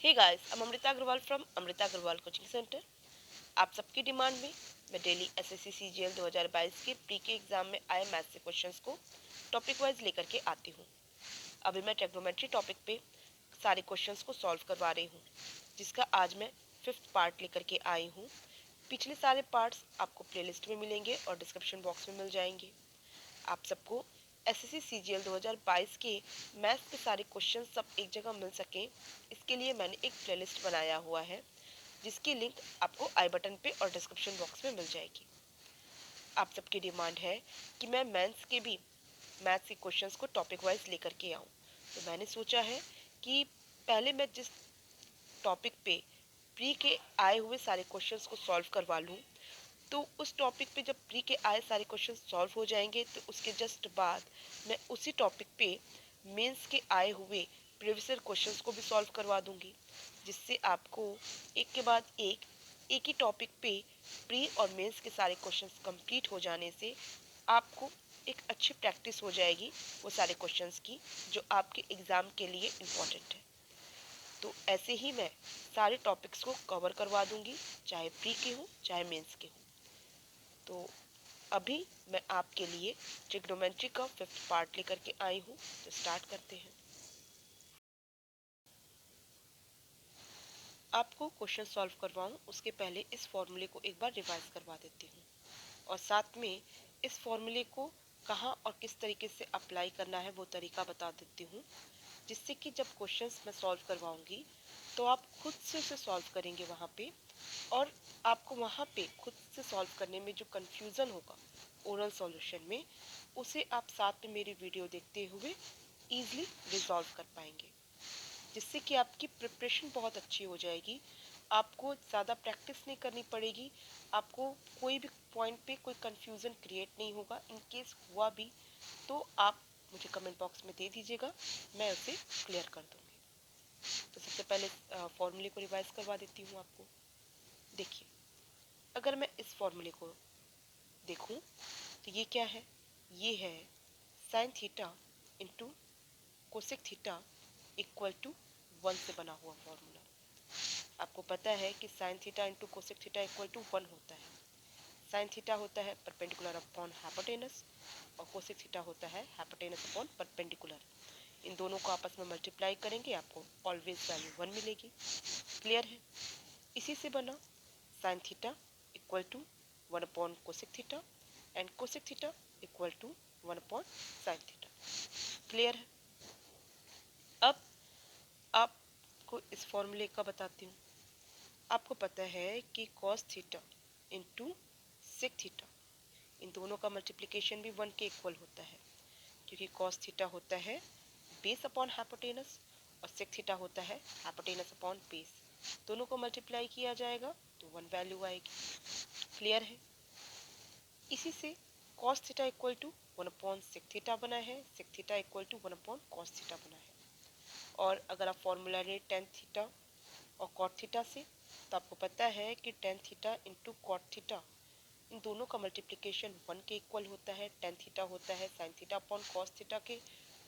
Hey guys, I'm Amrita Agarwal from Amrita Agarwal coaching centre. आप सबकी demand में मैं डेली एसएससी सीजीएल 2022 के प्री के एग्जाम में आए मैथ्स के क्वेश्चंस को टॉपिक वाइज लेकर के आती हूँ। अभी मैं ट्रिग्नोमेट्री टॉपिक पे सारे क्वेश्चंस को सॉल्व करवा रही हूँ, जिसका आज मैं 5th पार्ट लेकर के आई हूँ। पिछले सारे पार्ट्स आपको प्लेलिस्ट में मिलेंगे और डिस्क्रिप्शन बॉक्स में मिल जाएंगे। आप सबको एसएससी सीजीएल 2022 के मैथ्स के सारे क्वेश्चन सब एक जगह मिल सके, इसके लिए मैंने एक प्लेलिस्ट बनाया हुआ है, जिसकी लिंक आपको आई बटन पे और डिस्क्रिप्शन बॉक्स में मिल जाएगी। आप सबकी डिमांड है कि मैं मेंस के भी मैथ्स के क्वेश्चंस को टॉपिक वाइज लेकर के आऊँ, तो मैंने सोचा है कि पहले मैं जिस टॉपिक पे प्री के आए हुए सारे क्वेश्चंस को सॉल्व करवा लूँ, तो उस टॉपिक पे जब प्री के आए सारे क्वेश्चन सॉल्व हो जाएंगे तो उसके जस्ट बाद मैं उसी टॉपिक पे मेंस के आए हुए प्रीवियस ईयर क्वेश्चंस को भी सॉल्व करवा दूंगी, जिससे आपको एक के बाद एक ही टॉपिक पे प्री और मेंस के सारे क्वेश्चंस कंप्लीट हो जाने से आपको एक अच्छी प्रैक्टिस हो जाएगी वो सारे क्वेश्चंस की, जो आपके एग्ज़ाम के लिए इम्पोर्टेंट है। तो ऐसे ही मैं सारे टॉपिक्स को कवर करवा दूंगी, चाहे प्री के हों चाहे मेंस के हों। तो अभी मैं आपके लिए ट्रिग्नोमेट्री का 5th पार्ट लेकर के आई हूँ, तो स्टार्ट करते हैं। आपको क्वेश्चन सॉल्व करवाऊँ उसके पहले इस फॉर्मूले को एक बार रिवाइज करवा देती हूँ, और साथ में इस फॉर्मूले को कहाँ और किस तरीके से अप्लाई करना है वो तरीका बता देती हूँ, जिससे कि जब क्वेश्चंस मैं सॉल्व करवाऊँगी तो आप खुद से उसे सॉल्व करेंगे वहाँ पे, और आपको वहाँ पे खुद से सॉल्व करने में जो कंफ्यूजन होगा ओरल सॉल्यूशन में, उसे आप साथ में मेरी वीडियो देखते हुए इजीली रिजॉल्व कर पाएंगे, जिससे कि आपकी प्रिपरेशन बहुत अच्छी हो जाएगी। आपको ज़्यादा प्रैक्टिस नहीं करनी पड़ेगी, आपको कोई भी पॉइंट पे कोई कंफ्यूजन क्रिएट नहीं होगा। इन केस हुआ भी तो आप मुझे कमेंट बॉक्स में दे दीजिएगा, मैं उसे क्लियर कर दूँगी। तो सबसे पहले फॉर्मूले को रिवाइज करवा देती हूँ आपको। देखिए, अगर मैं इस फॉर्मूले को देखूं तो ये क्या है, ये है sine theta into cosec theta equal to 1 से बना हुआ फॉर्मूला। आपको पता है कि sine theta into cosec theta equal to 1 होता है। साइन थीटा होता है परपेंडिकुलर अपॉन हाइपोटेनस, और कोसेक थीटा होता है हाइपोटेनस अपॉन परपेंडिकुलर। इन दोनों को आपस में मल्टीप्लाई करेंगे, आपको ऑलवेज वैल्यू 1 मिलेगी। क्लियर है? इसी से बना sine theta equal to 1 upon cosec theta and cosec theta equal to 1 upon sine theta. Clear है? अब आपको इस फॉर्मूले का बताती हूँ। आपको पता है कि cos theta into sec theta, इन दोनों का मल्टीप्लिकेशन भी 1 के इक्वल होता है, क्योंकि कॉस थीटा होता है बेस अपॉन हाइपोटेनस और सेक थीटा होता है हाइपोटेनस अपॉन बेस। दोनों को मल्टीप्लाई किया जाएगा तो 1 वैल्यू आएगी। क्लियर है? इसी से cos theta equal to 1 upon sec theta बना है, sec theta equal to 1 upon cos theta बना है। और अगर आप फॉर्मूला लें टेन थीटा और कॉट थीटा से, तो आपको पता है कि tan theta into cot theta, इन दोनों का मल्टीप्लिकेशन 1 के इक्वल होता है। टेन थीटा होता है sine theta upon cos theta के,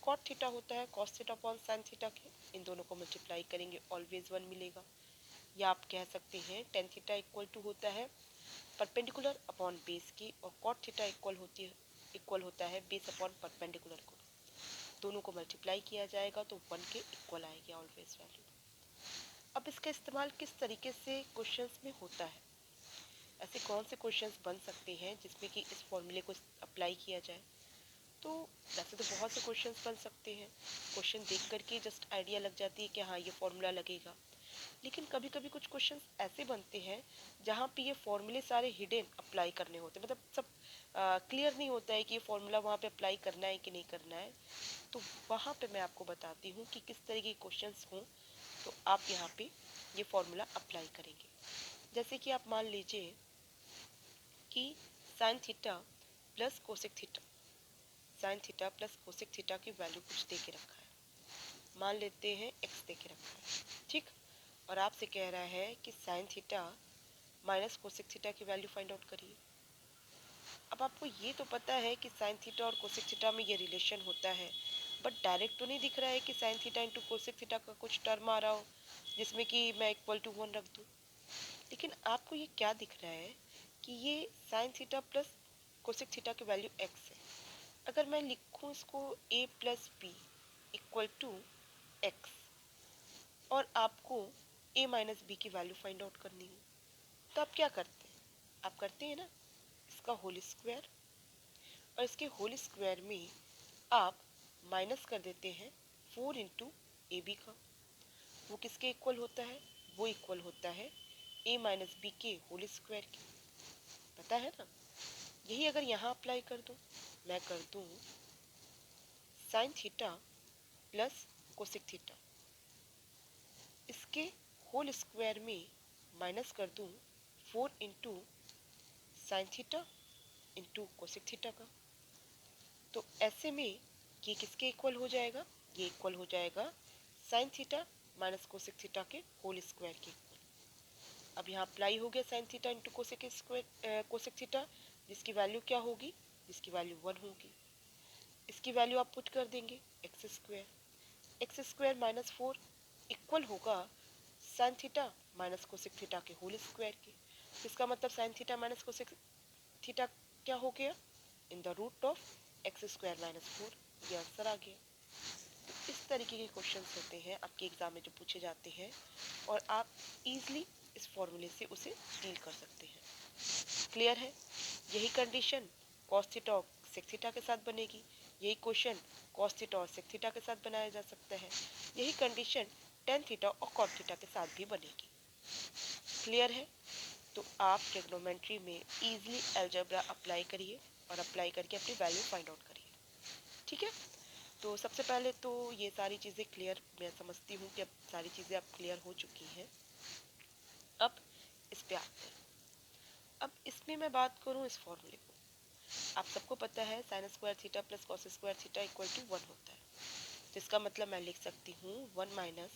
कॉट थीटा होता है cos theta upon sine theta के। इन दोनों को मल्टीप्लाई करेंगे ऑलवेज 1 मिलेगा। या आप कह सकते हैं टेन थीटा इक्वल टू होता है परपेंडिकुलर अपॉन बेस की, और कॉट थीटा इक्वल होता है बेस अपॉन परपेंडिकुलर को। दोनों को मल्टीप्लाई किया जाएगा तो 1 के इक्वल आएगी ऑलवेज वैल्यू। अब इसका इस्तेमाल किस तरीके से क्वेश्चंस में होता है, ऐसे कौन से क्वेश्चंस बन सकते हैं जिसमें कि इस फॉर्मूले को अप्लाई किया जाए। तो वैसे तो बहुत से क्वेश्चंस बन सकते हैं, क्वेश्चन देख करके जस्ट आइडिया लग जाती है कि हाँ ये फॉर्मूला लगेगा। लेकिन कभी कभी कुछ क्वेश्चंस ऐसे बनते हैं जहाँ पे ये फॉर्मूले सारे हिडन अप्लाई करने होते हैं, मतलब सब क्लियर नहीं होता है कि ये फॉर्मूला वहाँ पे अप्लाई करना है कि नहीं करना है। तो वहाँ पे मैं आपको बताती हूँ कि किस तरह के क्वेश्चंस हों तो आप यहाँ पे ये फॉर्मूला अप्लाई करेंगे। जैसे कि आप मान लीजिए कि sine theta plus cosec theta, sign theta plus cosec theta की वैल्यू कुछ दे के रखा है, मान लेते हैं x दे के रखा है, ठीक। और आपसे कह रहा है कि sine theta minus cosec theta की वैल्यू फाइंड आउट करिए। अब आपको ये तो पता है कि साइन थीटा और कोसेक थीटा में ये रिलेशन होता है, बट डायरेक्ट तो नहीं दिख रहा है कि sine theta into cosec theta का कुछ टर्म आ रहा हो जिसमें कि मैं इक्वल टू 1 रख दूँ। लेकिन आपको ये क्या दिख रहा है कि ये sine theta plus cosec theta की वैल्यू x है। अगर मैं लिखूँ इसको a plus B equal to X और आपको a माइनस बी की वैल्यू फाइंड आउट करनी हो, तो आप क्या करते हैं? आप करते हैं ना इसका होल स्क्वायर, और इसके होल स्क्वायर में आप माइनस कर देते हैं 4 इंटू ए बी का। वो किसके इक्वल होता है? वो इक्वल होता है a माइनस बी के होल स्क्वायर के। पता है ना? यही अगर यहाँ अप्लाई कर दूँ, मैं कर दूँ sign theta plus cosec theta, इसके होल स्क्वायर में माइनस कर दूँ 4 into sine theta into cosec theta का, तो ऐसे में ये किसके इक्वल हो जाएगा? ये इक्वल हो जाएगा sign theta minus cosec theta के होल स्क्वायर के। अब यहाँ अप्लाई हो गया sign theta into cosec square cosec theta, जिसकी वैल्यू क्या होगी? जिसकी वैल्यू 1 होगी। इसकी वैल्यू आप पुट कर देंगे एक्स स्क्वायर माइनस 4 इक्वल होगा sine theta minus cosec theta के होल स्क्वायर के। इसका मतलब sine theta minus cosec theta क्या हो गया? In the root of X square minus 4। ये आंसर आ गया। तो इस तरीके के क्वेश्चन होते हैं आपके एग्जाम में जो पूछे जाते हैं, और आप इजीली इस फॉर्मूले से उसे डील कर सकते हैं। क्लियर है? यही कंडीशन कॉस थीटा और सेक थीटा के साथ बनेगी। यही क्वेश्चन कॉस थीटा और सेक थीटा के साथ बनाया जा सकता है। यही कंडीशन टेन थीटा और कॉट थीटा के साथ भी बनेगी। क्लियर है? तो आप ट्रिग्नोमेट्री में इजीली अलजेब्रा अप्लाई करिए और अप्लाई करके अपनी वैल्यू फाइंड आउट करिए। ठीक है? तो सबसे पहले तो ये सारी चीज़ें क्लियर, मैं समझती हूँ कि अब सारी चीज़ें अब क्लियर हो चुकी हैं। अब इस पे आते हैं। अब इसमें मैं बात करूँ इस फॉर्मूले को, आप सबको पता है sine square theta plus cos square theta equal to 1 होता है। तो इसका मतलब मैं लिख सकती हूँ 1 minus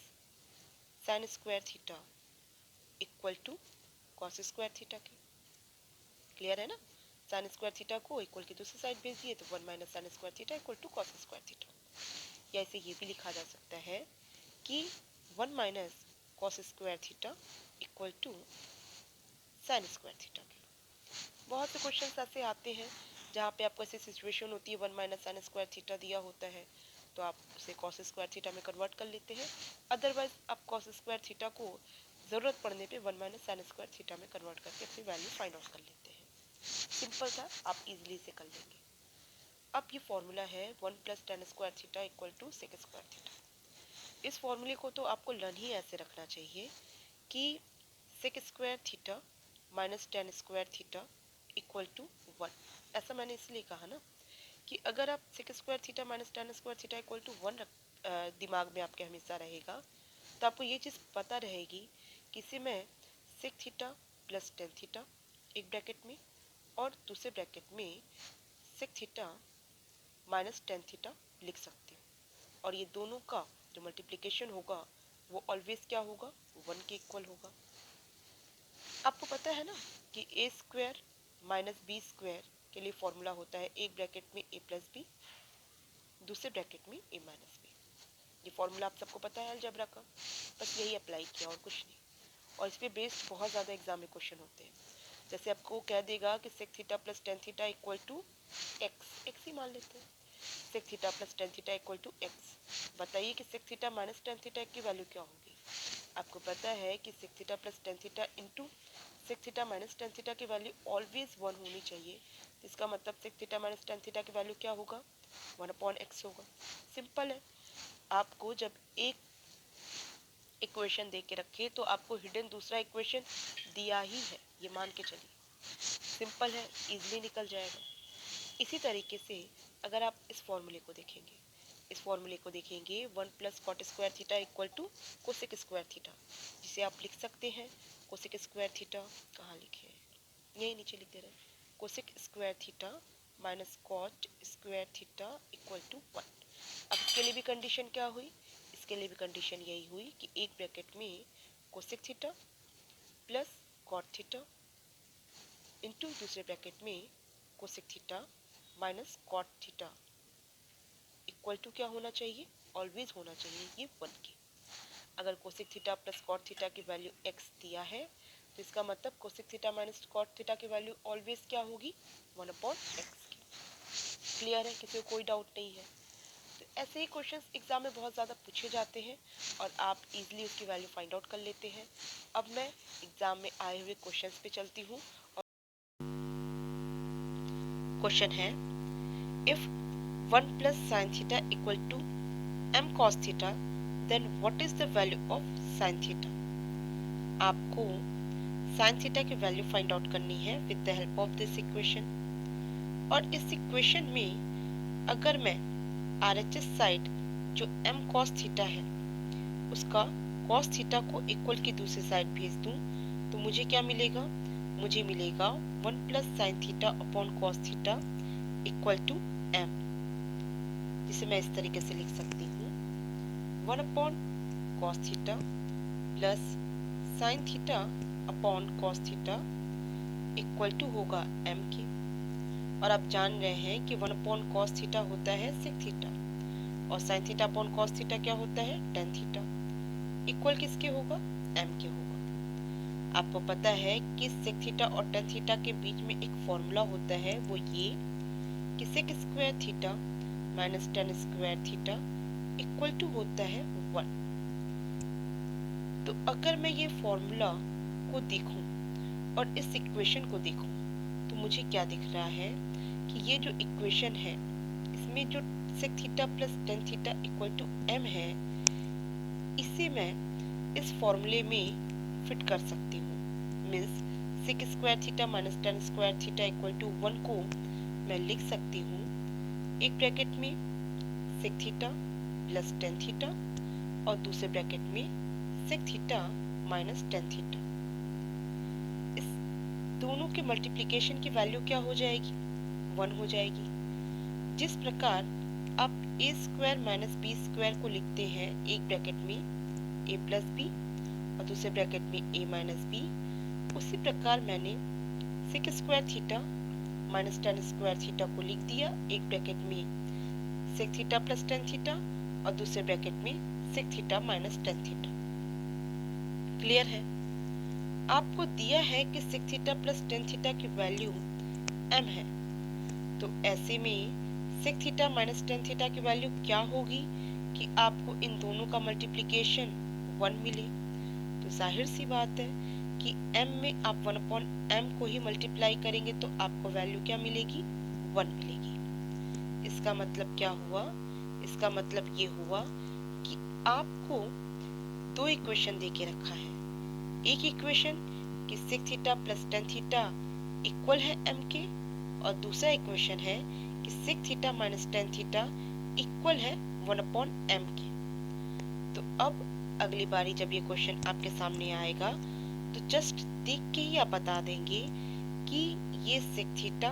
sine square theta equal to cos square theta के। क्लियर है ना? साइन स्क्वायर थीटा को इक्वल की दूसरी साइड भेज दिए तो 1 minus sine square theta equal to cos square theta. या इसे ये भी लिखा जा सकता है कि 1 minus cos square theta equal to sine square theta के। बहुत से क्वेश्चन ऐसे आते हैं जहाँ पे आपको ऐसी सिचुएशन होती है 1 माइनस साइन स्क्वायर थीटा दिया होता है, तो आप उसे कॉस स्क्वायर थीटा में कन्वर्ट कर लेते हैं। अदरवाइज आप कॉस स्क्वायर थीटा को ज़रूरत पड़ने पे 1 माइनस साइन स्क्वायर थीटा में कन्वर्ट करके अपनी वैल्यू फाइंड आउट कर लेते हैं। सिंपल था, आप इजीली इसे कर लेंगे। अब ये फॉर्मूला है 1 plus tan square theta equal to sec square theta. इस फॉर्मूले को तो आपको लर्न ही ऐसे रखना चाहिए कि sec square theta minus tan square theta equal to 1। ऐसा मैंने इसलिए कहा ना कि अगर आप sec square theta minus tan square theta equal to 1 दिमाग में आपके हमेशा रहेगा, तो आपको ये चीज़ पता रहेगी कि इसे मैं sec theta plus tan theta एक ब्रैकेट में और दूसरे ब्रैकेट में sec theta minus tan theta लिख सकती हूँ, और ये दोनों का जो मल्टीप्लिकेशन होगा वो ऑलवेज क्या होगा? 1 के इक्वल होगा। आपको पता है ना कि ए स्क्वायर माइनस बी स्क्वायर के लिए फॉर्मूला होता है एक ब्रैकेट में ए प्लस बी, दूसरे ब्रैकेट में ए माइनस बी। ये फॉर्मूला आप सबको पता है अलजेब्रा का, बस यही अप्लाई किया और कुछ नहीं। और इस पे बेस्ड बहुत ज़्यादा एग्जाम में क्वेश्चन होते हैं। जैसे आपको कह देगा कि sec theta plus tan theta equal to x ही मान लेते हैं। Sec theta plus tan theta equal to x, बताइए कि sec theta minus tan theta की वैल्यू क्या होगी? आपको पता है कि sec theta plus tan theta into sec theta minus tan theta की वैल्यू ऑलवेज 1 होनी चाहिए। इसका मतलब sec theta minus tan theta की वैल्यू क्या होगा? 1 अपॉन एक्स होगा। सिंपल है। आपको जब एक इक्वेशन दे के रखे तो आपको हिडन दूसरा इक्वेशन दिया ही है, ये मान के चलिए। सिंपल है, इजीली निकल जाएगा। इसी तरीके से अगर आप इस फॉर्मूले को देखेंगे, इस फॉर्मूले को देखेंगे 1 plus cot square theta equal to cosec square theta, जिसे आप लिख सकते हैं कोसेक स्क्वायर थीटा, कहाँ लिखे हैं? यही नीचे लिख दे रहे हैं, cosec square theta minus cot square theta equal to 1। अब इसके लिए भी कंडीशन क्या हुई? इसके लिए भी कंडीशन यही हुई कि एक ब्रैकेट में cosec theta plus cot theta into दूसरे ब्रैकेट में cosec theta minus cot theta equal to क्या होना चाहिए, ऑलवेज होना चाहिए ये 1 के। अगर cosec theta plus cot theta की वैल्यू x दिया है तो इसका मतलब cosec theta minus cot theta की वैल्यू ऑलवेज क्या होगी, 1/x की। क्लियर है, किसी को कोई डाउट नहीं है। तो ऐसे ही क्वेश्चंस एग्जाम में बहुत ज़्यादा पूछे जाते हैं और आप इजीली उसकी वैल्यू फाइंड आउट कर लेते हैं। अब मैं एग्जाम में आए हुए क्वेश्चंस पे चलती हूँ। क्वेश्चन है, if 1 plus sine theta equal to m cos theta then what is the value of sine theta. आपको साइन थीटा की वैल्यू फाइंड आउट करनी है with the help of this equation. और इस इक्वेशन में अगर मैं RHS साइड जो m cos थीटा है उसका cos थीटा को इक्वल की दूसरी साइड भेज दूं तो मुझे क्या मिलेगा, मुझे मिलेगा 1 plus sine theta upon cos theta equal to m, जिसे मैं इस तरीके से लिख सकती हूँ 1 upon cos theta plus sine theta upon cos theta equal to होगा m के। और आप जान रहे हैं कि 1 अपॉन कॉस थीटा होता है सेक थीटा और sign theta upon cos theta क्या होता है, टेन थीटा। इक्वल किसके होगा, m के होगा। आपको पता है कि सेक थीटा और टेन थीटा के बीच में एक फॉर्मूला होता है, वो ये कि sec square theta minus tan square theta equal to होता है 1। तो अगर मैं ये फॉर्मूला को देखूं और इस इक्वेशन को देखूं तो मुझे क्या दिख रहा है कि ये जो इक्वेशन है इसमें जो sec theta plus tan theta equal to m है इसे मैं इस फॉर्मूले में फिट कर सकती हूँ। Means sec square theta minus tan square theta equal to 1 को मैं लिख सकती हूँ एक ब्रैकेट में sec theta plus tan theta और दूसरे ब्रैकेट में sec theta minus tan theta. इस दोनों के मल्टीप्लिकेशन की वैल्यू क्या हो जाएगी, 1 हो जाएगी। जिस प्रकार आप a square minus b square को लिखते हैं एक ब्रैकेट में a प्लस बी और दूसरे ब्रैकेट में a माइनस बी, उसी प्रकार मैंने sec square theta minus tan square theta को लिख दिया एक ब्रैकेट में sec theta plus tan theta और दूसरे ब्रैकेट में sec theta minus tan theta. Clear है। आपको दिया है कि sec theta plus tan theta की वैल्यू m है, तो ऐसे में sec theta minus tan theta की वैल्यू क्या होगी कि आपको इन दोनों का मल्टीप्लिकेशन 1 मिले। तो जाहिर सी बात है कि m में आप 1 अपॉन m को ही मल्टीप्लाई करेंगे तो आपको वैल्यू क्या मिलेगी, 1 मिलेगी। इसका मतलब क्या हुआ, इसका मतलब ये हुआ कि आपको दो इक्वेशन दे के रखा है। एक इक्वेशन कि sec theta plus tan theta equal है m के और दूसरा इक्वेशन है कि sec theta minus tan theta equal है 1 अपॉन m के। तो अब अगली बारी जब ये क्वेश्चन आपके सामने आएगा तो जस्ट देख के ही आप बता देंगे कि ये sec theta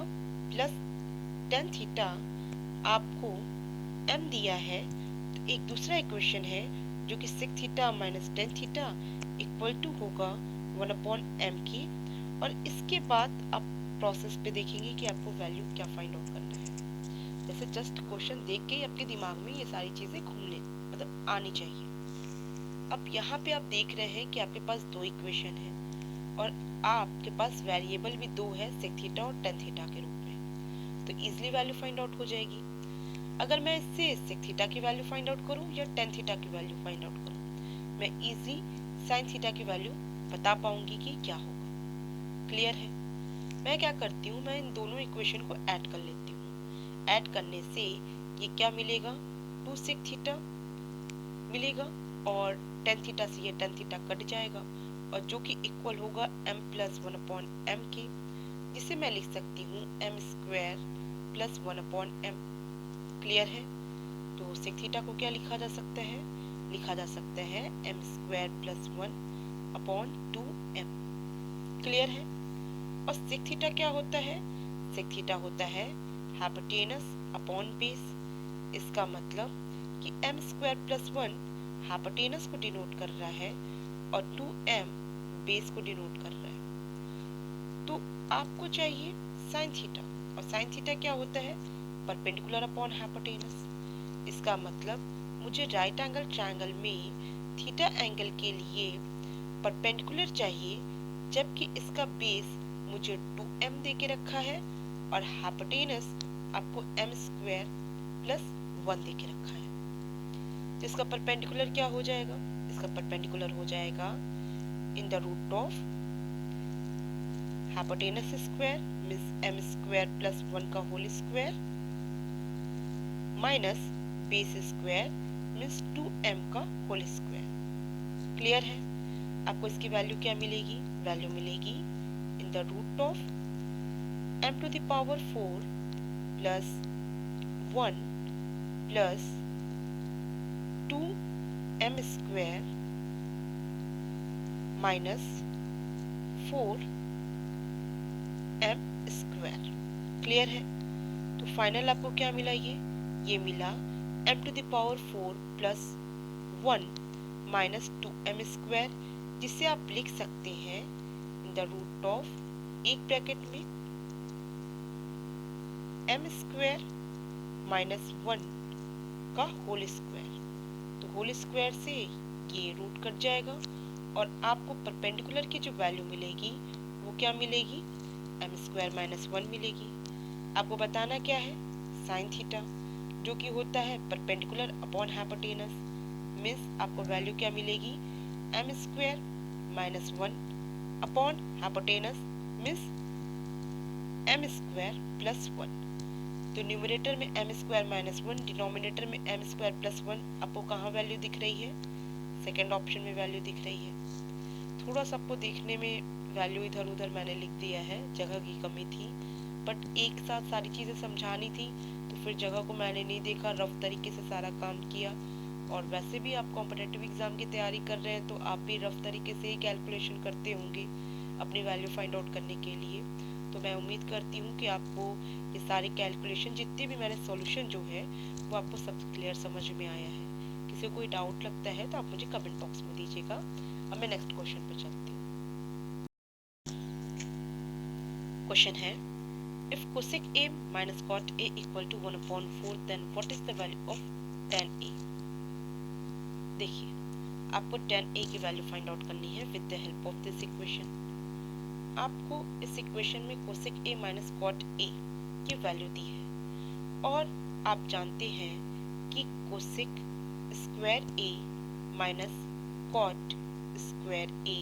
plus tan theta आपको m दिया है। तो एक दूसरा इक्वेशन है जो कि sec theta minus tan theta equal to होगा 1 अपॉन m की। और इसके बाद आप प्रोसेस पे देखेंगे कि आपको वैल्यू क्या फाइंड आउट करना है। जैसे जस्ट क्वेश्चन देख के ही आपके दिमाग में ये सारी चीजें घूमने मतलब आनी चाहिए। अब यहाँ पे आप देख रहे हैं कि आपके पास दो इक्वेशन है और आपके पास वेरिएबल भी दो है, सेक थीटा और टेन थीटा के रूप में, तो इजिली वैल्यू फाइंड आउट हो जाएगी। अगर मैं इससे सेक थीटा की वैल्यू फाइंड आउट करूं या टेन थीटा की वैल्यू फाइंड आउट करूं, मैं इजी साइन थीटा की वैल्यू बता पाऊंगी कि क्या होगा। क्लियर है। मैं क्या करती हूँ, मैं इन दोनों इक्वेशन को ऐड कर लेती हूँ। ऐड करने से ये क्या मिलेगा, 2 सेक थीटा मिलेगा और टेन थीटा से ये टेन थीटा कट जाएगा और जो कि इक्वल होगा m प्लस 1 अपॉन m के, जिसे मैं लिख सकती हूँ m square plus 1 upon m। Clear है। तो सेक थीटा को क्या लिखा जा सकता है, लिखा जा सकता है m square plus 1 upon 2m। Clear है। और सेक थीटा क्या होता है, सेक थीटा होता है हाइपोटेनस अपॉन बेस। इसका मतलब कि m स्क्वायर प्लस 1 हाइपोटेनस को डिनोट कर रहा है और 2m बेस को डिनोट कर रहा है। तो आपको चाहिए साइन थीटा, और साइन थीटा क्या होता है, परपेंडिकुलर अपॉन हाइपोटेनस। इसका मतलब मुझे राइट एंगल ट्रायंगल में थीटा एंगल के लिए परपेंडिकुलर चाहिए, जबकि इसका बेस मुझे 2m दे के रखा है और हाइपोटेनस आपको m स्क्वायर प्लस 1 दे के रखा है। तो इसका परपेंडिकुलर क्या हो जाएगा? इसका परपेंडिकुलर हो जाएगा in the root of hypotenuse square means m square plus 1 का whole square minus base square means 2m का होल स्क्वायर। क्लियर है? आपको इसकी वैल्यू क्या मिलेगी? वैल्यू मिलेगी in the root of m to the power 4 plus 1 plus 2m square minus 4m square. Clear है? तो फाइनल आपको क्या मिला? ये मिला m to the power 4 plus 1 minus 2m square, जिसे आप लिख सकते हैं इन द रूट ऑफ एक ब्रैकेट में m स्क्वायर माइनस 1 का होल स्क्वायर। तो होल स्क्वायर से ये रूट कट जाएगा और आपको परपेंडिकुलर की जो वैल्यू मिलेगी वो क्या मिलेगी? m स्क्वायर माइनस 1 मिलेगी। आपको बताना क्या है? साइन थीटा, जो कि होता है परपेंडिकुलर अपॉन हाइपोटेनस। मीन्स आपको वैल्यू क्या मिलेगी? m square minus 1 upon hypotenuse means m square plus 1। तो न्यूमरेटर में m स्क्वायर माइनस 1, डिनोमिनेटर में m स्क्वायर प्लस 1। आपको कहाँ वैल्यू दिख रही है? सेकेंड ऑप्शन में वैल्यू दिख रही है। थोड़ा सा आपको देखने में वैल्यू इधर उधर मैंने लिख दिया है, जगह की कमी थी, बट एक साथ सारी चीज़ें समझानी थी तो फिर जगह को मैंने नहीं देखा, रफ तरीके से सारा काम किया। और वैसे भी आप कॉम्पिटिटिव एग्जाम की तैयारी कर रहे हैं तो आप भी रफ तरीके से ही कैलकुलेशन करते होंगे अपनी वैल्यू फाइंड आउट करने के लिए। तो मैं उम्मीद करती हूँ कि आपको ये सारे कैलकुलेशन, जितने भी मैंने सॉल्यूशन जो है वो आपको सब क्लियर समझ में आया है। किसी को कोई डाउट लगता है तो आप मुझे कमेंट बॉक्स में दीजिएगा। अब मैं नेक्स्ट क्वेश्चन पे चलती हूँ। क्वेश्चन है, if cosec a minus cot a equal to 1/4 then what is the value of tan a? देखिए, आपको tan a की वैल्यू फाइंड आउट करनी है with the help of this equation. आपको इस इक्वेशन में cosec a minus cot a की value दी है और आप जानते हैं कि cosec square a minus cot square a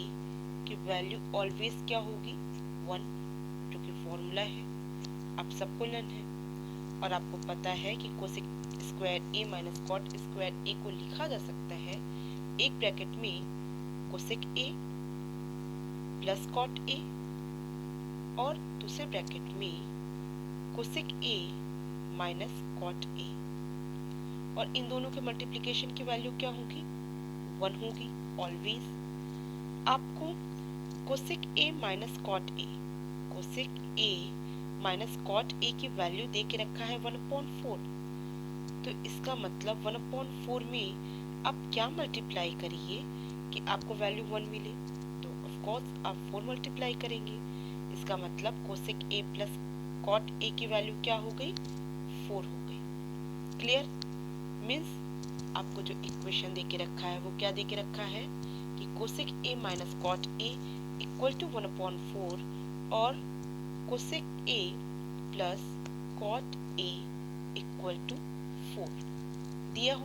की वैल्यू ऑलवेज क्या होगी? 1, जो कि फॉर्मूला है, आप सबको लर्न है। और आपको पता है कि cosec square a minus cot square a को लिखा जा सकता है एक ब्रैकेट में cosec a plus cot a और दूसरे ब्रैकेट में cosec a minus cot a. और इन दोनों के मल्टीप्लिकेशन की वैल्यू क्या होगी? 1 होगी ऑलवेज। आपको cosec a minus cot a, cosec a minus cot a की वैल्यू दे के रखा है 1/4। तो इसका मतलब 1/4 में आप क्या मल्टीप्लाई करिए कि आपको वैल्यू 1 मिले? तो ऑफ कोर्स आप 4 मल्टीप्लाई करेंगे। इसका मतलब cosec a plus cot a की वैल्यू क्या हो गई? 4 हो गई। क्लियर? मीन्स आपको जो इक्वेशन दे के रखा है वो क्या दे के रखा है कि cosec a minus cot a equal to 1/4 और cosec a plus cot a equal to 4 दिया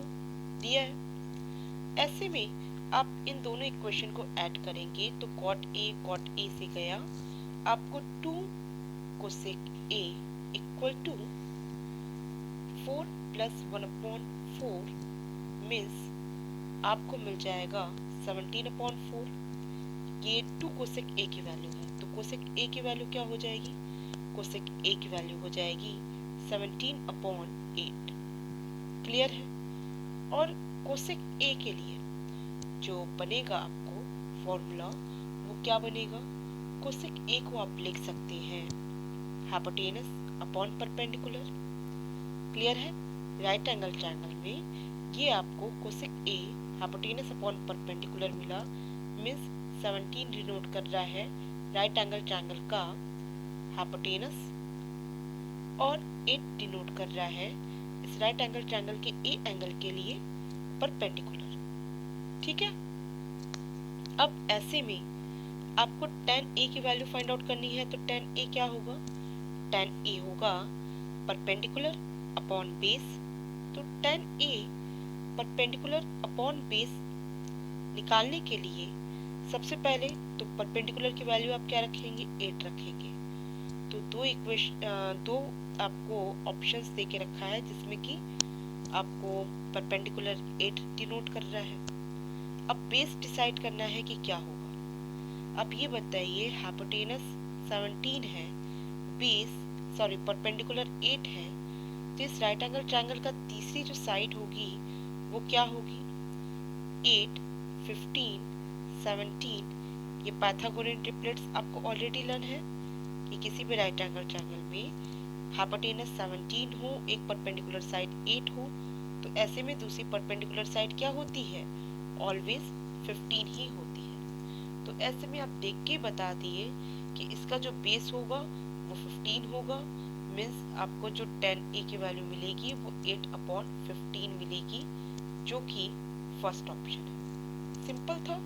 है। ऐसे में आप इन दोनों इक्वेशन को ऐड करेंगे तो कॉट ए से गया, आपको 2 cosec a equal to 4 plus 1/4 means आपको मिल जाएगा 17/4। ये 2 कोसेक ए की वैल्यू है, तो कोसेक ए की वैल्यू क्या हो जाएगी? कोसेक ए की वैल्यू हो जाएगी 17/8। क्लियर है? और कोसेक ए के लिए जो बनेगा आपको फॉर्मूला वो क्या बनेगा? कोसेक ए को आप लिख सकते हैं हाइपोटेनस अपॉन परपेंडिकुलर। क्लियर है? राइट एंगल ट्रायंगल में ये आपको कोसेक ए हाइपोटेनस अपॉन परपेंडिकुलर मिला। मीन्स 17 डिनोट कर रहा है राइट एंगल ट्रायंगल का हाइपोटेनस और 8 डिनोट कर रहा है इस राइट एंगल ट्रायंगल के ए एंगल के लिए परपेंडिकुलर। ठीक है, अब ऐसे में आपको tan A की वैल्यू फाइंड आउट करनी है, तो tan A क्या होगा, tan A होगा परपेंडिकुलर अपॉन बेस। तो tan A perpendicular upon base निकालने के लिए सबसे पहले तो परपेंडिकुलर की वैल्यू आप क्या रखेंगे, 8 रखेंगे। तो दो आपको ऑप्शंस दे के रखा है जिसमें कि आपको परपेंडिकुलर 8 डिनोट कर रहा है। अब बेस डिसाइड करना है कि क्या होगा। अब ये बताइए, हाइपोटेनस 17 है, बेस परपेंडिकुलर 8 है, तो इस राइट एंगल ट्रायंगल का तीसरी जो साइड होगी वो क्या होगी, 8, 15, 17। ये पाइथागोरियन ट्रिपलेट्स आपको ऑलरेडी लर्न है कि किसी भी राइट एंगल ट्रायंगल में हाइपोटेनस 17 हो, एक परपेंडिकुलर साइड 8 हो, तो ऐसे में दूसरी परपेंडिकुलर साइड क्या होती है, ऑलवेज 15 ही होती है। तो ऐसे में आप देख के बता दिए कि इसका जो बेस होगा वो 15 होगा, मीन्स आपको जो tan A की वैल्यू मिलेगी वो 8/15 मिलेगी, जो कि फर्स्ट ऑप्शन है। सिंपल था।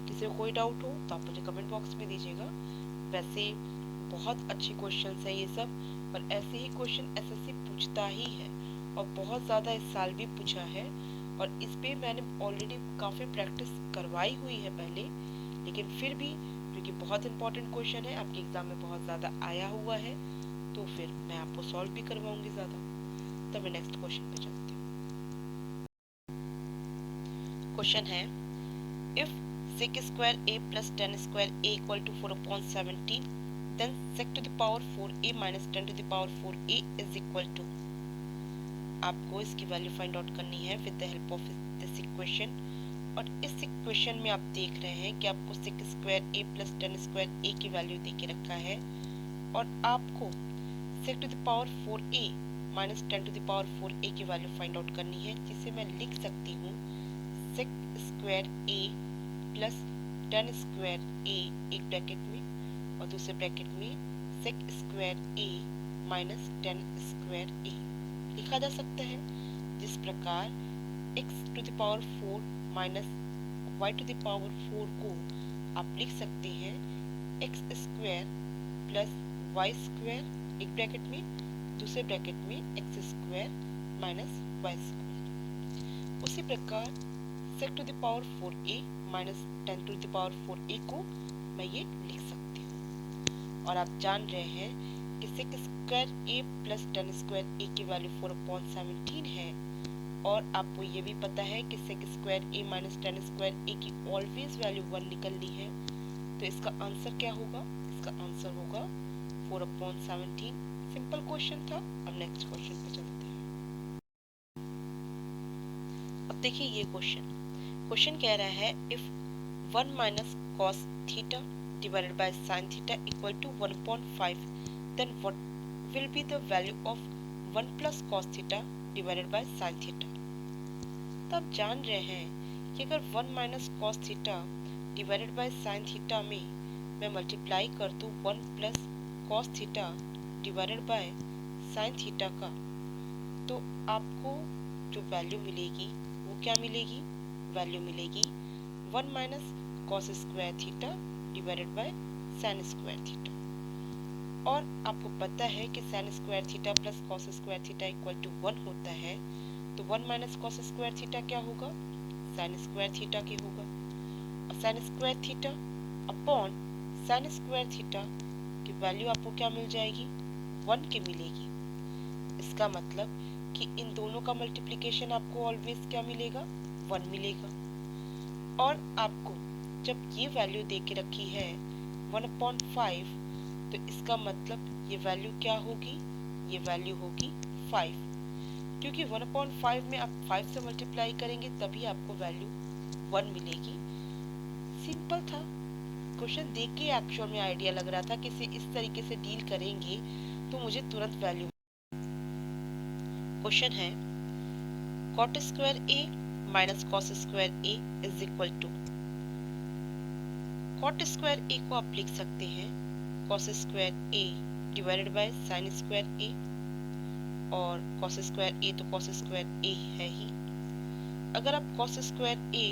किसी को कोई डाउट हो तो आप मुझे कमेंट बॉक्स में दीजिएगा। वैसे बहुत अच्छे क्वेश्चन है ये सब, और ऐसे ही क्वेश्चन एसएससी पूछता ही है, और बहुत ज़्यादा इस साल भी पूछा है, और इस पे मैंने ऑलरेडी काफ़ी प्रैक्टिस करवाई हुई है पहले, लेकिन फिर भी क्योंकि बहुत इंपॉर्टेंट क्वेश्चन है, आपके एग्जाम में बहुत ज़्यादा आया हुआ है, तो फिर मैं आपको सॉल्व भी करवाऊंगी ज़्यादा। तो मैं नेक्स्ट क्वेश्चन पे चलती हूँ। क्वेश्चन है, if sec square a plus tan square a equal to 4/17, then sec to the power 4a minus tan to the power 4a is equal to। आपको इसकी वैल्यू फाइंड आउट करनी है with the help of this equation. और इस equation में आप देख रहे हैं कि आपको sec square a plus tan square a की वैल्यू दे के रखा है, और आपको sec to the power 4a minus tan to the power 4a की वैल्यू फाइंड आउट करनी है, जिसे मैं लिख सकती हूँ sec square a plus tan square a एक ब्रैकेट में, और दूसरे ब्रैकेट में sec square a minus tan square a लिखा जा सकता है। जिस प्रकार x to the power 4 minus y to the power 4 को आप लिख सकते हैं x square plus y square एक ब्रैकेट में, दूसरे ब्रैकेट में x square minus y square. उसी प्रकार sec to the power 4a minus tan to the power 4a को मैं ये लिख सकती हूँ। और आप जान रहे हैं कि sec square a plus tan square a की वैल्यू 4/17 है, और आपको ये भी पता है कि sec square a minus tan square a की ऑलवेज वैल्यू 1 निकलनी है। तो इसका आंसर क्या होगा, इसका आंसर होगा 4/17। सिंपल क्वेश्चन था। अब नेक्स्ट क्वेश्चन पे चलते हैं। अब देखिए ये क्वेश्चन कह रहा है, if 1 minus cos theta divided by sin theta equal to 1/5, then what will be the value of 1 plus cos theta divided by sin theta. तो आप जान रहे हैं कि अगर 1 minus cos theta divided by sin theta में मैं multiply कर दूं 1 plus cos theta divided by sin theta का, तो आपको जो वैल्यू मिलेगी वो क्या मिलेगी, वैल्यू मिलेगी 1 minus cos square theta divided by sine square theta. और आपको पता है कि sine square theta plus cos square theta equal to 1 होता है, तो 1 माइनस कॉस स्क्वायर थीटा क्या होगा, साइन स्क्वायर थीटा की होगा, और sign square theta upon sine square theta की वैल्यू आपको क्या मिल जाएगी, 1 की मिलेगी। इसका मतलब कि इन दोनों का मल्टीप्लिकेशन आपको ऑलवेज क्या मिलेगा, 1 मिलेगा। और आपको जब ये वैल्यू दे के रखी है 1/5, तो इसका मतलब ये वैल्यू क्या होगी, ये वैल्यू होगी 5, क्योंकि 1/5 में आप 5 से मल्टीप्लाई करेंगे तभी आपको वैल्यू 1 मिलेगी। सिंपल था क्वेश्चन, देख के एक्चुअल में आइडिया लग रहा था कि इस तरीके से डील करेंगे तो मुझे तुरंत वैल्यू। क्वेश्चन है, cot square a minus cos square a is equal to. cot square a को आप लिख सकते हैं cos square a divided by sin square a, और कॉस स्क्वायर ए तो कॉस स्क्वायर ए है ही। अगर आप कॉस स्क्वायर ए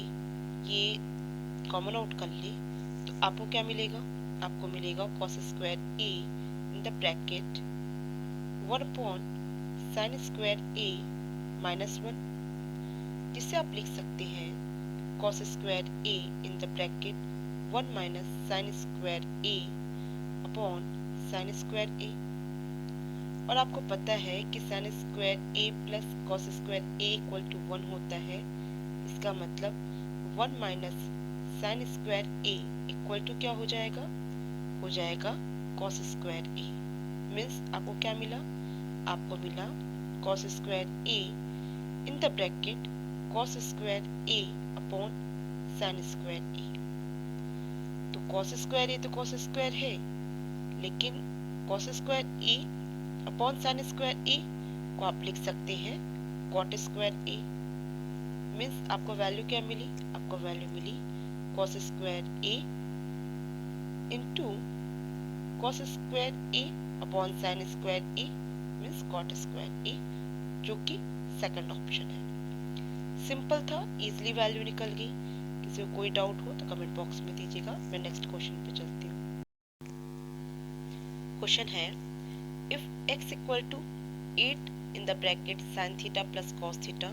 ये कॉमन आउट कर ले तो आपको क्या मिलेगा, आपको मिलेगा cos square a in the bracket 1/sin square a -1, जिसे आप लिख सकते हैं cos square a in the bracket 1 - sin square a upon sin square a। और आपको पता है कि sin square a plus cos square a equal to 1 होता है। इसका मतलब 1 - sin square a equal to क्या हो जाएगा, हो जाएगा cos स्क्वायर a। मीन्स आपको क्या मिला, आपको मिला cos square a in the bracket cos square a upon sin square a। तो cos स्क्वायर a तो cos स्क्वायर है, लेकिन cos square a upon sin square a को आप लिख सकते हैं cot स्क्वायर a। मीन्स आपको वैल्यू क्या मिली, आपको वैल्यू मिली cos square a into cos square a upon sin square a means cot square a, जो कि सेकंड ऑप्शन है। सिंपल था, इजीली वैल्यू निकल गई। किसी को कोई डाउट हो तो कमेंट बॉक्स में दीजिएगा। मैं नेक्स्ट क्वेश्चन पे चलती हूँ। क्वेश्चन है if x equal to 8 in the bracket sin theta plus cos theta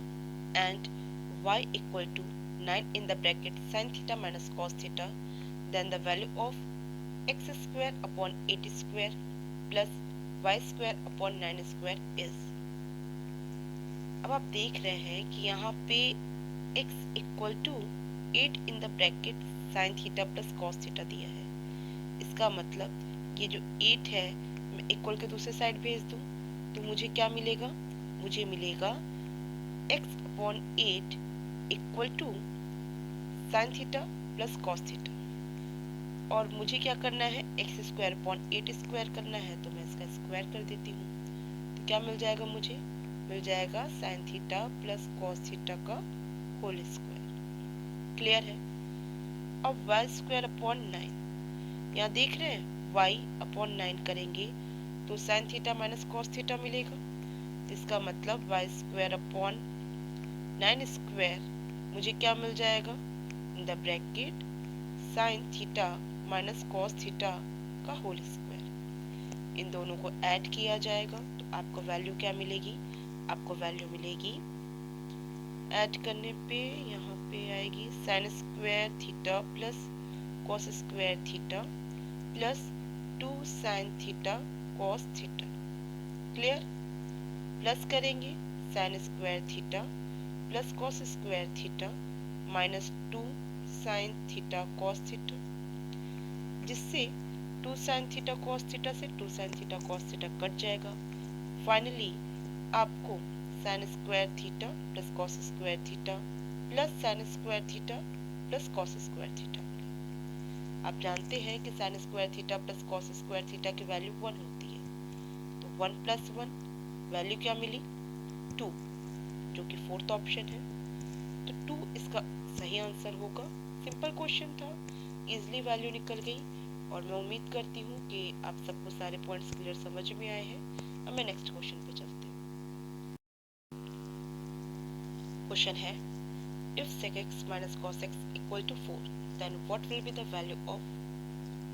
and y equal to 9 in the bracket sin theta minus cos theta, then the value of x square upon 8 square plus y square upon 9 square is. अब आप देख रहे हैं कि यहाँ पे x equal to 8 in the bracket sin theta plus cos theta दिया है। इसका मतलब ये जो 8 है मैं इक्वल के दूसरे साइड भेज दूं तो मुझे क्या मिलेगा, मुझे मिलेगा x upon 8 equal to sin theta plus cos theta. और मुझे क्या करना है, x स्क्वायर अपॉन 8 स्क्वायर करना है, तो मैं इसका स्क्वायर कर देती हूँ। तो क्या मिल जाएगा, मुझे मिल जाएगा sin theta plus cos theta का होल स्क्वायर। क्लियर है। अब y स्क्वायर अपॉन 9, यहाँ देख रहे हैं y अपॉन 9 करेंगे तो sin theta minus cos theta मिलेगा। इसका मतलब y स्क्वायर अपॉन 9 स्क्वायर मुझे क्या मिल जाएगा, in the bracket sin theta minus cos theta का होल स्क्वायर। इन दोनों को ऐड किया जाएगा तो आपको वैल्यू क्या मिलेगी, आपको वैल्यू मिलेगी ऐड करने पे यहाँ पे आएगी sin square theta plus cos square theta plus 2 sin theta cos theta. Clear. Plus करेंगे sin square theta plus cos square theta minus 2 sin theta cos theta, जिससे 2 sin थीटा cos थीटा से 2 sin theta cos theta cut जाएगा। Finally आपको sin square theta plus cos square theta plus sin square theta plus cos square theta. आप जानते हैं कि sin square theta plus cos square theta की value 1 होती है, तो 1 + 1 वैल्यू क्या मिली 2, जो कि फोर्थ ऑप्शन है। तो 2 इसका सही आंसर होगा। सिंपल क्वेश्चन था, इजीली वैल्यू निकल गई। और मैं उम्मीद करती हूँ कि आप सबको सारे पॉइंट्स क्लियर समझ में आए हैं। अब मैं नेक्स्ट क्वेश्चन पे चलती हूँ। क्वेश्चन है if sec x minus cos x equal to 4, then what will be the value of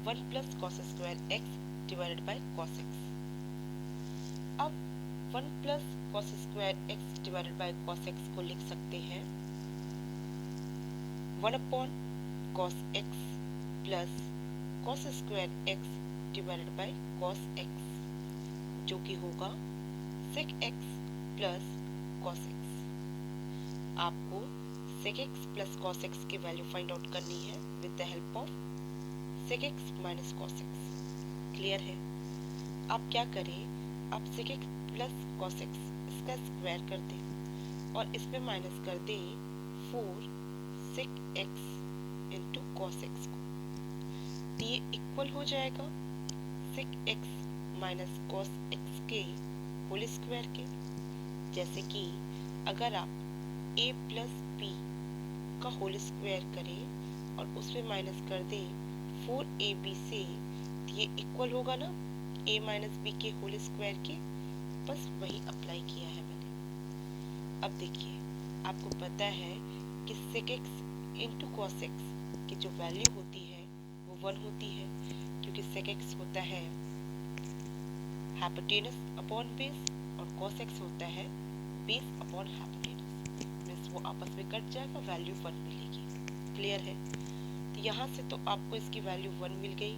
1 plus cos square x divided by cos x। अब 1 plus cos square x divided by cos x को लिख सकते हैं 1 upon cos x plus cos square x divided by cos x, जो कि होगा sec x plus cos x। आपको sec x plus cos x की वैल्यू फाइंड आउट करनी है with the help of sec x minus cos x। Clear है। आप क्या करें, आप sec x plus cos x इसका स्क्वायर कर दें और इसमें माइनस कर दें 4 sec x into cos x को, तो ये इक्वल हो जाएगा sec x minus cos x के होल स्क्वायर के। जैसे कि अगर आप a प्लस b का होल स्क्वायर करें और उसमें माइनस कर दें 4ab से, तो ये इक्वल होगा ना a माइनस b के होल स्क्वायर के। वापस वही अप्लाई किया है मैंने। अब देखिए, आपको पता है कि sec x into cos x की जो वैल्यू होती है वो 1 होती है, क्योंकि sec x होता है हाइपोटेनस अपॉन बेस और cos x होता है बेस अपॉन हाइपोटेनस। मीन्स वो आपस में कट जाएगा, वैल्यू 1 मिलेगी। क्लियर है? तो यहाँ से तो आपको इसकी वैल्यू 1 मिल गई।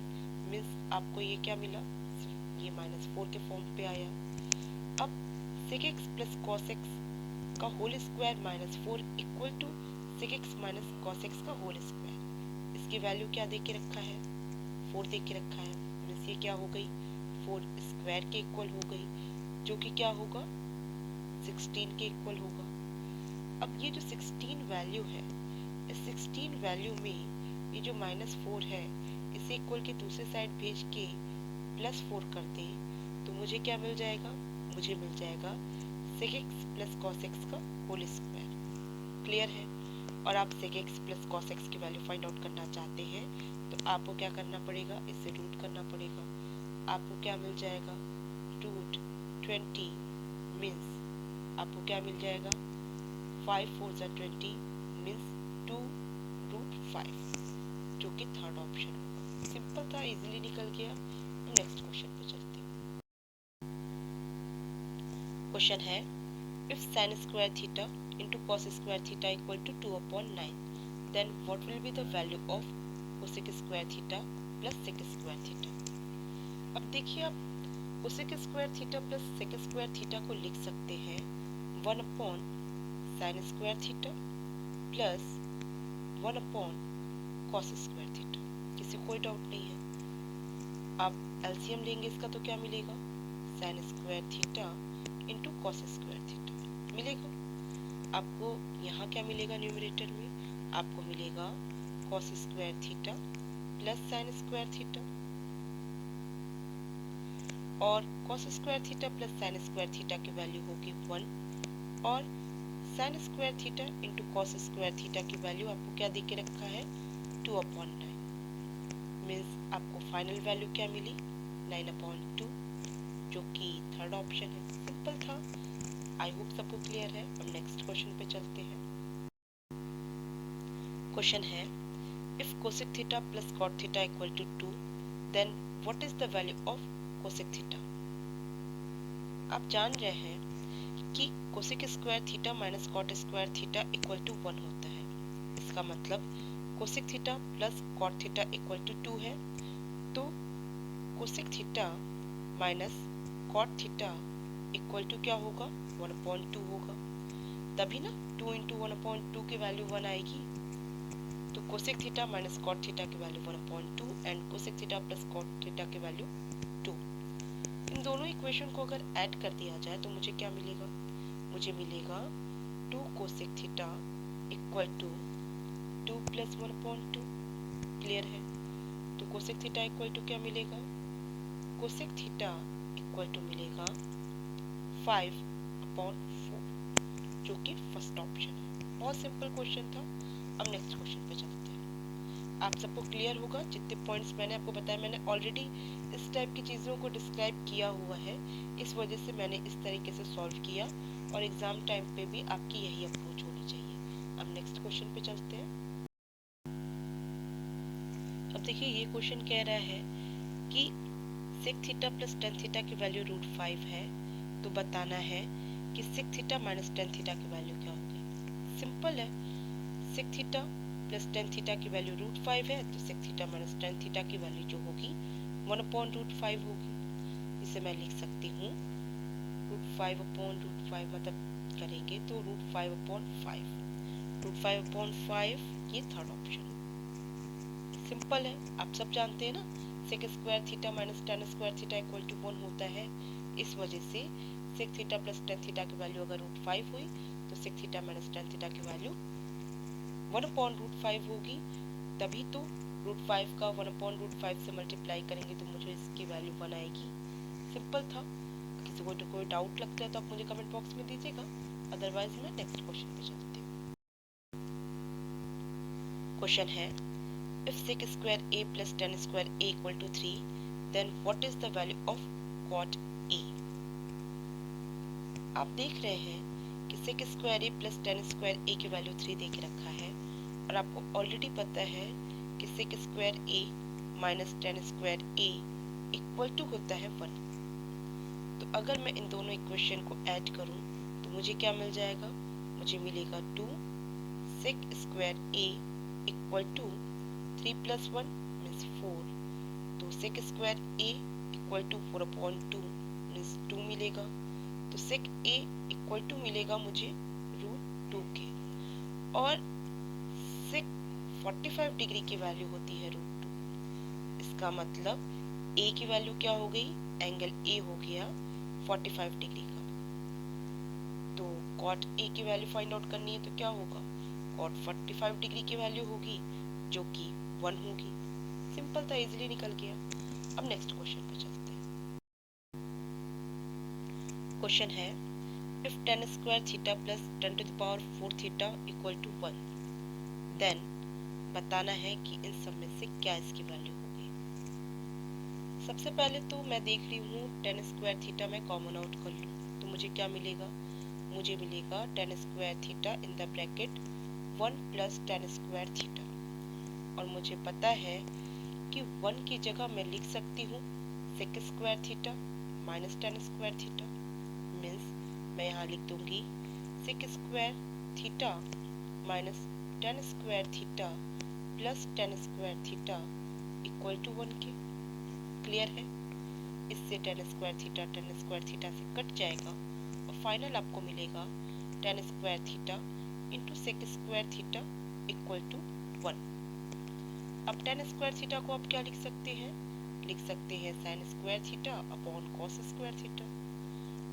मीन्स आपको ये क्या मिला, ये -4 के फॉर्म पे आया। अब sec x plus cos x का whole square -4 equal to sec x minus cos x का होल स्क्वायर। इसकी वैल्यू क्या दे के रखा है, 4 दे के रखा है। मीन्स ये क्या हो गई, 4 स्क्वायर के इक्वल हो गई, जो कि क्या होगा, 16 के इक्वल होगा। अब ये जो 16 वैल्यू है, इस 16 वैल्यू में ये जो -4 है, इसे इक्वल के दूसरे साइड भेज के +4 कर दें तो मुझे क्या मिल जाएगा, मुझे मिल जाएगा sec x plus cos x का होल स्क्वायर। क्लियर है? और आप sec x plus cos x की वैल्यू फाइंड आउट करना चाहते हैं तो आपको क्या करना पड़ेगा, इससे रूट करना पड़ेगा। आपको क्या मिल जाएगा, √20 मीन्स आपको क्या मिल जाएगा, 5 4 जा 20 मीन्स 2√5, जो कि थर्ड ऑप्शन होगा। सिंपल था, इजीली निकल गया। नेक्स्ट क्वेश्चन पे चलते हैं। क्वेश्चन है, if sin square theta into cos square theta equal to 2/9, then what will be the value of cosec square theta plus sec square theta? अब देखिए, आप cosec square theta plus sec square theta को लिख सकते हैं 1/sin square theta plus 1/cos square theta। किसी को कोई डाउट नहीं है। आप एलसीएम लेंगे इसका तो क्या मिलेगा, sin square theta into cos square theta मिलेगा। आपको यहाँ क्या मिलेगा, न्यूमरेटर में आपको मिलेगा cos square theta plus sin square theta, और cos square theta plus sin square theta की वैल्यू होगी 1, और sin square theta into cos square theta की वैल्यू आपको क्या दे के रखा है, 2/9। मीन्स आपको फाइनल वैल्यू क्या मिली, 9/2, जो कि थर्ड ऑप्शन है। सिंपल था, आई होप सबको क्लियर है। अब नेक्स्ट क्वेश्चन पे चलते हैं। क्वेश्चन है, if cosec theta plus cot theta equal to 2, then what is the value of cosec theta? आप जान रहे हैं कि cosec square theta minus cot square theta equal to 1 होता है। इसका मतलब cosec theta plus cot theta equal to 2 है, तो cosec theta minus cot theta equal to क्या होगा, 1/2 होगा। तभी ना 2 इंटू 1/2 की वैल्यू 1 आएगी। तो cosec theta minus cot theta की value 1/2 and cosec theta plus cot theta की वैल्यू 2। इन दोनों इक्वेशन को अगर ऐड कर दिया जाए तो मुझे क्या मिलेगा, मुझे मिलेगा 2 cosec theta equal to 2 plus 1/2। Clear है? तो cosec थीटा इक्वल टू क्या मिलेगा, cosec थीटा इक्वल टू मिलेगा 5/4, जो कि फर्स्ट ऑप्शन है। बहुत सिंपल क्वेश्चन था। अब नेक्स्ट क्वेश्चन पे चलते हैं। आप सबको क्लियर होगा, जितने पॉइंट्स मैंने आपको बताया, मैंने ऑलरेडी इस टाइप की चीज़ों को डिस्क्राइब किया हुआ है, इस वजह से मैंने इस तरीके से सॉल्व किया, और एग्जाम टाइम पे भी आपकी यही अप्रोच होनी चाहिए। अब नेक्स्ट क्वेश्चन पे चलते हैं। अब देखिए, ये क्वेश्चन कह रहा है कि sec theta plus tan theta की वैल्यू √5 है, तो बताना है कि sec theta minus tan theta की वैल्यू क्या होगी। सिंपल है, sec theta plus tan theta की वैल्यू √5 है, तो sec theta minus tan theta की वैल्यू जो होगी 1/√5 होगी। इसे मैं लिख सकती हूँ √5/√5, मतलब करेंगे तो √5/5, √5/5, ये थर्ड ऑप्शन। सिंपल है, आप सब जानते हैं ना, sec square theta minus tan square theta equal to 1 होता है। इस वजह से sec theta plus tan theta की वैल्यू अगर √5 हुई तो sec theta minus tan theta की वैल्यू 1/√5 होगी। तभी तो √5 का 1/√5 से मल्टीप्लाई करेंगे तो मुझे इसकी वैल्यू 1 आएगी। सिंपल था। किसी को कोई डाउट लगता है तो आप मुझे कमेंट बॉक्स में दीजिएगा, अदरवाइज मैं नेक्स्ट क्वेश्चन पे चलती हूँ। क्वेश्चन है, if sec square a plus tan square a equal to 3, then what is the value of cot a? आप देख रहे हैं कि सेक स्क्वायर ए प्लस टेन स्क्वायर ए की वैल्यू 3 दे के रखा है और आपको ऑलरेडी पता है कि sec square a minus tan square a equal to होता है 1। तो अगर मैं इन दोनों इक्वेशन को ऐड करूं तो मुझे क्या मिल जाएगा? मुझे मिलेगा 2 sec square a equal to 3 plus 1 means 4। तो sec square a equal to 4/2 means 2 मिलेगा। तो सेक ए इक्वल टू मिलेगा मुझे √2 के, और सेक 45 डिग्री की वैल्यू होती है √2। इसका मतलब ए की वैल्यू क्या हो गई? एंगल ए हो गया 45 डिग्री का। तो कॉट ए की वैल्यू फाइंड आउट करनी है तो क्या होगा? कॉट 45 डिग्री की वैल्यू होगी जो कि 1 होगी। सिंपल था, इजीली निकल गया। अब नेक्स्ट क्वेश्चन पे चलते हैं। क्वेश्चन है if tan square theta plus 10⁴ theta equal to 1, then बताना है कि इन सब में से क्या इसकी वैल्यू होगी। सबसे पहले तो मैं देख रही हूँ tan स्क्वायर थीटा मैं कॉमन आउट कर लूँ तो मुझे क्या मिलेगा? मुझे मिलेगा tan square theta in the bracket 1 plus tan square theta, और मुझे पता है कि 1 की जगह मैं लिख सकती हूँ sec square theta minus tan square theta. Means मैं यहाँ लिख दूंगी sec square theta minus tan square theta plus tan square theta equal to 1 के। क्लियर है? इससे tan स्क्वायर थीटा से कट जाएगा और फाइनल आपको मिलेगा tan square theta into sec square theta equal to 1। अब tan स्क्वायर थीटा को आप क्या लिख सकते हैं? लिख सकते हैं sign square theta upon cos square theta,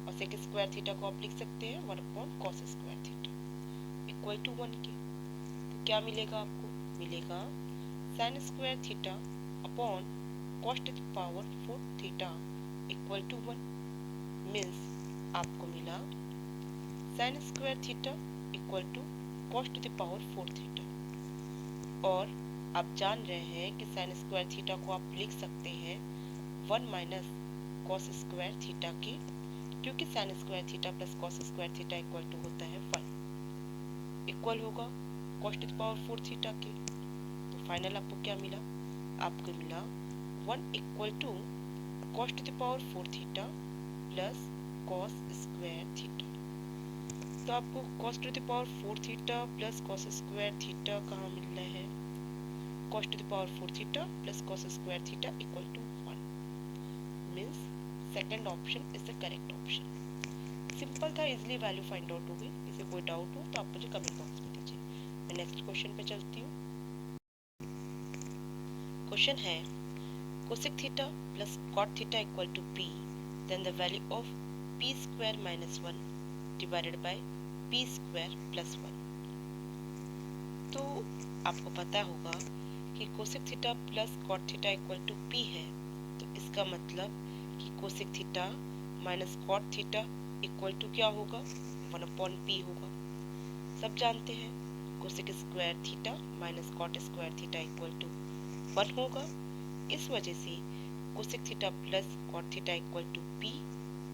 और सेक स्क्वायर थीटा को आप लिख सकते हैं 1/cos square theta equal to 1 के। तो क्या मिलेगा आपको? मिलेगा sine square theta upon cos to the power 4 theta equal to 1। Means आपको मिला sine square theta equal to cos to the power 4 theta. और आप जान रहे हैं कि साइन स्क्वायर थीटा को आप लिख सकते हैं 1 माइनस कॉस स्क्वायर थीटा के, क्योंकि sine square theta plus cos square theta equal to होता है 1, इक्वल होगा cos to the power 4 theta के। तो फाइनल आपको क्या मिला? आपको मिला 1 equal to cos to the power 4 theta plus cos square theta. तो आपको cos to the power 4 theta plus cos square theta कहाँ मिल रहा है? cos to the power 4 theta plus cos square theta equal to 1। Means second option is the correct option. Simple था, easily value find out हो गई। इसे कोई doubt हो तो आप मुझे कमेंट बॉक्स में दीजिए। मैं नेक्स्ट क्वेश्चन पे चलती हूँ। क्वेश्चन है cosec theta plus cot theta equal to p, then the value of p square minus 1 divided by p square plus 1। तो आपको पता होगा कि cosec theta plus cot theta equal to p है, तो इसका मतलब कि cosec theta minus cot theta equal to क्या होगा? 1/p होगा। सब जानते हैं cosec square theta minus cot square theta equal to 1 होगा। इस वजह से cosec theta plus cot theta equal to p,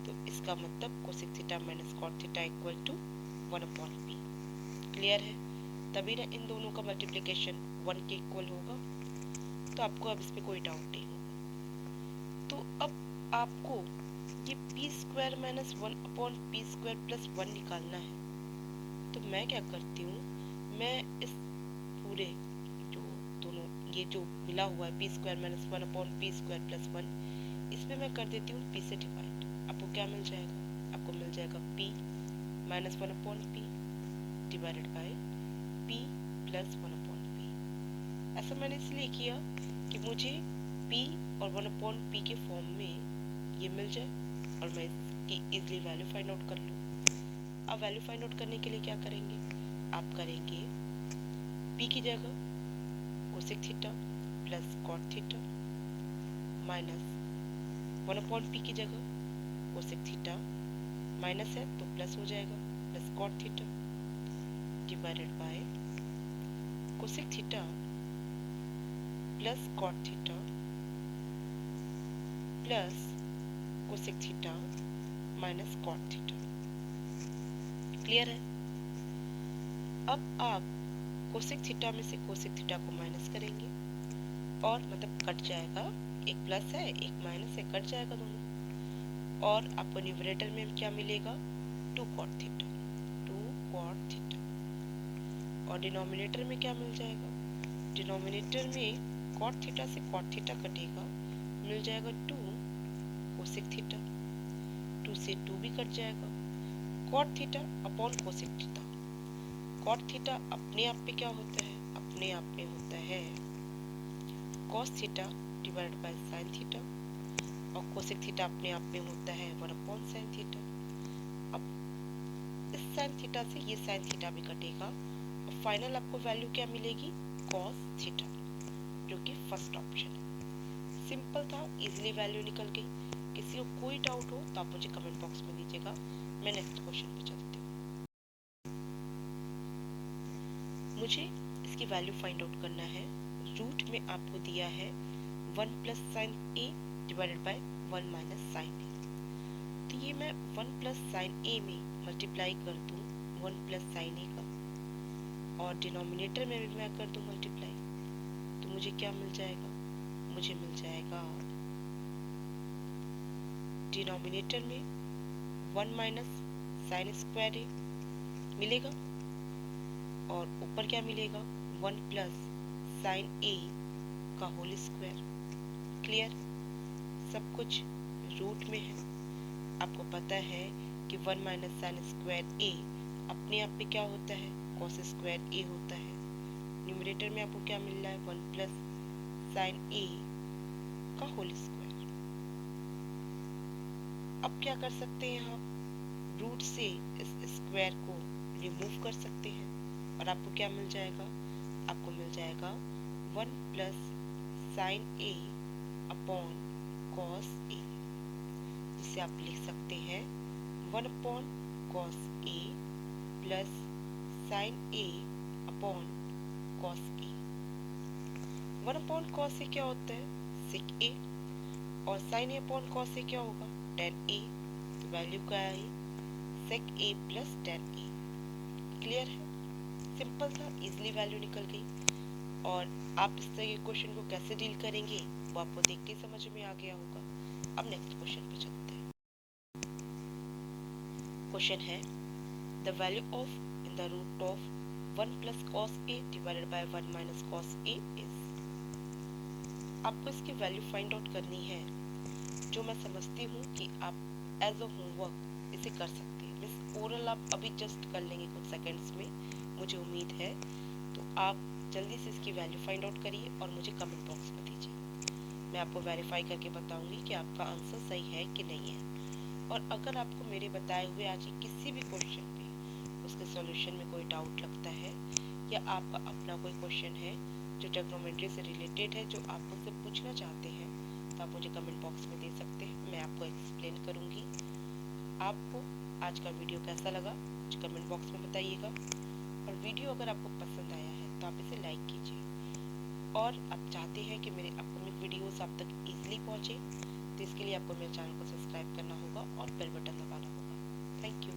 तो इसका मतलब cosec theta minus cot theta equal to 1/p। Clear है? तभी ना इन दोनों का मल्टीप्लिकेशन 1 के इक्वल होगा। तो आपको अब इस पे कोई डाउट नहीं होगा। तो अब आपको ये p square minus 1/p square plus 1 निकालना है। तो मैं क्या करती हूँ, मैं इस पूरे जो दोनों ये जो मिला हुआ है p square minus 1/p square plus 1, इस पे मैं कर देती हूँ p से डिवाइड। आपको क्या मिल जाएगा? आपको मिल जाएगा p minus 1/p divided by p plus 1/p। ऐसा मैंने इसलिए किया कि मुझे p और 1/p के फॉर्म में ये मिल जाए और मैं इसकी इजीली वैल्यू फाइंड आउट कर लूँ। अब वैल्यू फाइंड आउट करने के लिए क्या करेंगे? आप करेंगे p की जगह cosec theta plus cot theta minus 1/p की जगह कोसेक थीटा, माइनस है तो प्लस हो जाएगा, plus cot theta divided by cosec theta plus cot theta plus cosec theta minus cot theta. Clear है? अब आप कोसेक थीटा में से कोसेक थीटा को माइनस करेंगे और मतलब कट जाएगा, एक प्लस है एक माइनस है, कट जाएगा दोनों, और आपको न्यूमरेटर में क्या मिलेगा, 2 कॉट थीटा, 2 कॉट थीटा, और डिनोमिनेटर में क्या मिल जाएगा, डिनोमिनेटर में कॉट थीटा से कॉट थीटा कटेगा, मिल जाएगा 2 कोसेक थीटा, 2 से 2 भी कट जाएगा, cot theta upon cosec theta. Cot theta अपने आप पे क्या होता है, अपने आप में होता है cos theta divided by sine theta, और कोसेक थीटा अपने आप में होता है 1 अपॉन साइन थीटा। अब इस साइन थीटा से ये साइन थीटा भी कटेगा और फाइनल आपको वैल्यू क्या मिलेगी, कॉस थीटा, जो कि फर्स्ट ऑप्शन है। सिंपल था, इजीली वैल्यू निकल गई। किसी को कोई डाउट हो तो आप मुझे कमेंट बॉक्स में दीजिएगा। मैं नेक्स्ट क्वेश्चन पे चलती हूँ। मुझे इसकी वैल्यू फाइंड आउट करना है। रूट में आपको दिया है 1 plus sine a divided by 1 minus sine a. तो ये मैं 1 प्लस साइन ए में मल्टीप्लाई कर दूँ 1 प्लस साइन ए का, और डिनोमिनेटर में भी मैं कर दूँ मल्टीप्लाई, तो मुझे क्या मिल जाएगा, मुझे मिल जाएगा डिनोमिनेटर में 1 माइनस साइन स्क्वायर ए मिलेगा, और ऊपर क्या मिलेगा, 1 प्लस साइन ए का होल स्क्वायर। क्लियर? सब कुछ रूट में है। आपको पता है कि 1 माइनस साइन स्क्वायर ए अपने आप पे क्या होता है, कॉस स्क्वायर ए होता है। न्यूमरेटर में आपको क्या मिल रहा है, 1 प्लस साइन ए का होल स्क्वायर। अब क्या कर सकते हैं आप, रूट से इस स्क्वायर को रिमूव कर सकते हैं, और आपको क्या मिल जाएगा, आपको मिल जाएगा 1 plus sine A upon cos A, जिसे आप लिख सकते हैं 1 upon cos A plus sine A upon cos A. 1 upon cos A क्या होता है, सेक ए, और sign A upon cos A क्या होगा, टेन ए। तो वैल्यू क्या आई, सेक ए प्लस टेन ए। क्लियर है? सिंपल था, इजीली वैल्यू निकल गई। और आप इस तरह के क्वेश्चन को कैसे डील करेंगे वो आपको देख के समझ में आ गया होगा। अब नेक्स्ट क्वेश्चन पे चलते हैं। क्वेश्चन है the value of in the root of 1 plus cos A divided by 1 minus cos A is. आपको इसकी वैल्यू फाइंड आउट करनी है, जो मैं समझती हूँ कि आप एज अ होमवर्क इसे कर सकते हैं। मिस ओरल आप अभी जस्ट कर लेंगे कुछ सेकेंड्स में, मुझे उम्मीद है। तो आप जल्दी से इसकी वैल्यू फाइंड आउट करिए और मुझे कमेंट बॉक्स में दीजिए। मैं आपको वेरीफाई करके बताऊंगी कि आपका आंसर सही है कि नहीं है। और अगर आपको मेरे बताए हुए आज किसी भी क्वेश्चन पे उसके सॉल्यूशन में कोई डाउट लगता है, या आपका अपना कोई क्वेश्चन है जो ट्रिग्नोमेट्री से रिलेटेड है, जो आप मुझसे पूछना चाहते हैं, तो आप मुझे कमेंट बॉक्स में दे सकते हैं। मैं आपको एक्सप्लेन करूंगी। आपको आज का वीडियो कैसा लगा मुझे कमेंट बॉक्स में बताइएगा, और वीडियो अगर आपको पसंद आया है तो आप इसे लाइक कीजिए। और आप चाहते हैं कि मेरे अपकमिंग वीडियोस आप तक इजीली पहुंचे, तो इसके लिए आपको मेरे चैनल को सब्सक्राइब करना होगा और बेल बटन दबाना होगा। Thank you.